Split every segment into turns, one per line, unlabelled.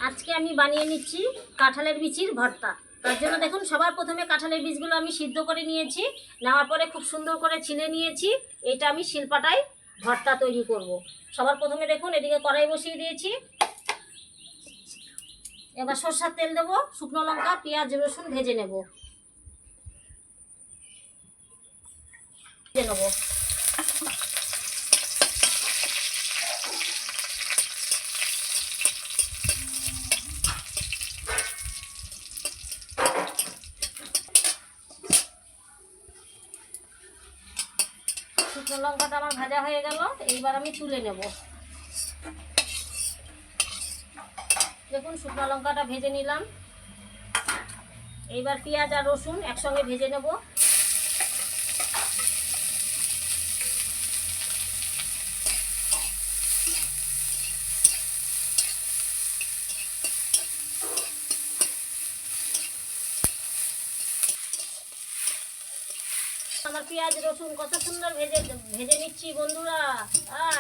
আজকে আমি বানিয়ে নিচ্ছি কাঁঠালের বিচির ভর্তা। তার জন্য দেখুন সবার প্রথমে কাঁঠালের বীজগুলো আমি সিদ্ধ করে নিয়েছি, নেওয়ার পরে খুব সুন্দর করে ছিলে নিয়েছি। এটা আমি শিলপাটায় ভর্তা তৈরি করব। সবার প্রথমে দেখুন এদিকে কড়াই বসিয়ে দিয়েছি। এবার সরষের তেল দেবো, শুকনো লঙ্কা, পেঁয়াজ, রসুন ভেজে নেব। শুকনো লঙ্কাটা আমার ভাজা হয়ে গেল, এইবার আমি তুলে নেব। দেখুন শুকনো লঙ্কাটা ভেজে নিলাম। এইবার পেঁয়াজ আর রসুন একসঙ্গে ভেজে নেব। আমার পেঁয়াজ রসুন কত সুন্দর ভেজে ভেজে নিচ্ছি বন্ধুরা।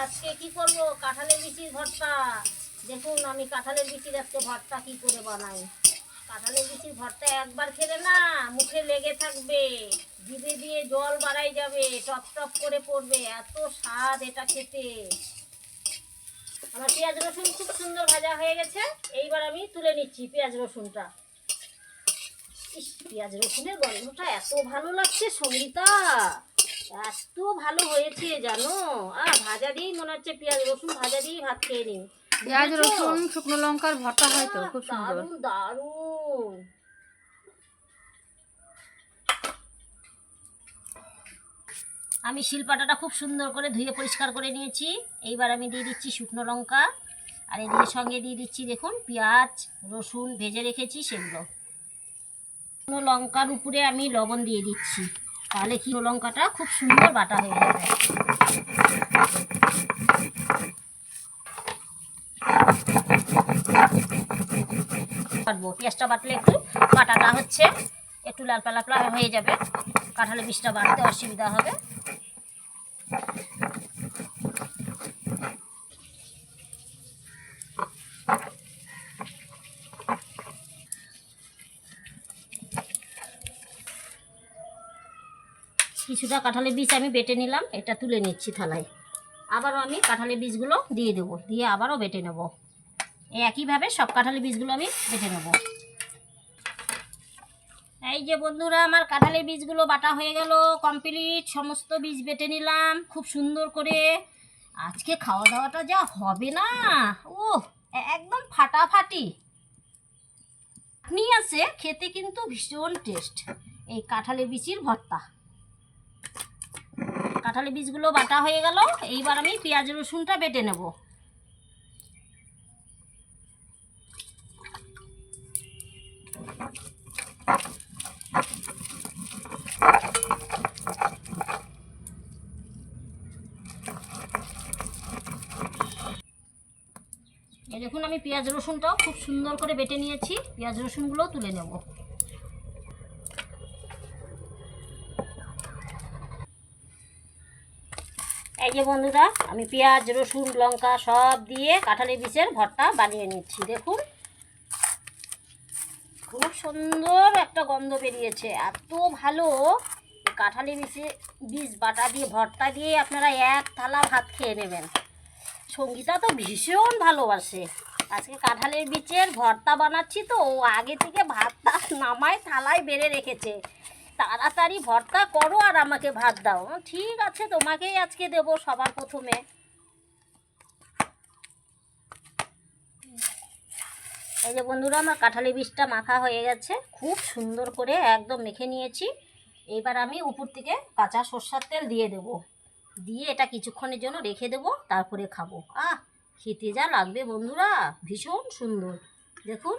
আজকে কি করব, কাঁঠালের বিচির ভর্তা। দেখুন আমি কাঁঠালের বিচির আজকে ভর্তা কি করে বানাই। কাঁঠালের বিচির ভর্তা একবার খেলে না মুখে লেগে থাকবে, জিভে দিয়ে জল বাড়াই যাবে, টপ টপ করে পড়বে, এত স্বাদ এটা খেতে। আমার পেঁয়াজ রসুন খুব সুন্দর ভাজা হয়ে গেছে, এইবার আমি তুলে নিচ্ছি পেঁয়াজ রসুনটা। পেঁয়াজ রসুনের গন্ধটা এত ভালো লাগছে সঙ্গীতা, এত ভালো হয়েছে জানো। ভাজা দিয়েই মনে হচ্ছে পেঁয়াজ রসুন ভাজা দিয়েই ভাত খেয়ে নিই।
পেঁয়াজ রসুন শুকনো লঙ্কার ভর্তা হয় তো খুব সুন্দর।
দারুণ দারুণ। আমি শিলপাটাটা খুব সুন্দর করে ধুয়ে পরিষ্কার করে নিয়েছি। এইবার আমি দিয়ে দিচ্ছি শুকনো লঙ্কা, আর এদিকে সঙ্গে দিয়ে দিচ্ছি দেখুন পেঁয়াজ রসুন ভেজে রেখেছি সেগুলো। শুকনো লঙ্কার উপরে আমি লবণ দিয়ে দিচ্ছি, তাহলে কি লঙ্কাটা খুব সুন্দর বাটা হয়ে যাবে। বাটবো, পেঁয়াজটা বাটলে একটু বাটাটা হচ্ছে একটু লাল পালা হয়ে যাবে, কাঁঠালের বীজটা বাটতে অসুবিধা হবে। কিছুটা কাঁঠালের বীজ আমি বেটে নিলাম, এটা তুলে নিচ্ছি থালায়। আবারও আমি কাঁঠালের বীজগুলো দিয়ে দেবো, দিয়ে আবারও বেটে নেব। একইভাবে সব কাঁঠালের বীজগুলো আমি বেটে নেব। এই যে বন্ধুরা আমার কাঁঠালের বীজগুলো বাটা হয়ে গেল কমপ্লিট, সমস্ত বীজ বেটে নিলাম খুব সুন্দর করে। আজকে খাওয়া দাওয়াটা যা হবে না, ও একদম ফাটাফাটি। চাটনি আছে খেতে কিন্তু ভীষণ টেস্ট এই কাঁঠালের বীজের ভর্তা। কাঁঠালের বীজগুলো বাটা হয়ে গেল, এইবার আমি পেঁয়াজ রসুনটা বেটে নেব। এই দেখুন আমি পেঁয়াজ রসুনটাও খুব সুন্দর করে বেটে নিয়েছি, পেঁয়াজ রসুনগুলো তুলে নেব। এই যে বন্ধুরা আমি পেঁয়াজ রসুন লঙ্কা সব দিয়ে কাঁঠালের বীজের ভর্তা বানিয়ে নিচ্ছি। দেখুন খুব সুন্দর একটা গন্ধ বেরিয়েছে, এত ভালো। কাঁঠালের বীজ বাটা দিয়ে ভর্তা দিয়ে আপনারা এক থালা ভাত খেয়ে নেবেন। সঙ্গীতা তো ভীষণ ভালোবাসে। আজকে কাঁঠালের বীজের ভর্তা বানাচ্ছি তো ও আগে থেকে ভাতটা নামায় থালায় বেড়ে রেখেছে, তাড়াতাড়ি ভর্তা করো আর আমাকে ভাত দাও। ঠিক আছে তোমাকেই আজকে দেবো সবার প্রথমে। এই যে বন্ধুরা আমার কাঁঠালের বীজটা মাখা হয়ে গেছে, খুব সুন্দর করে একদম মেখে নিয়েছি। এইবার আমি উপর থেকে কাঁচা সরষের তেল দিয়ে দেব, দিয়ে এটা কিছুক্ষণের জন্য রেখে দেব, তারপরে খাবো। খেতে যা লাগবে বন্ধুরা ভীষণ সুন্দর। দেখুন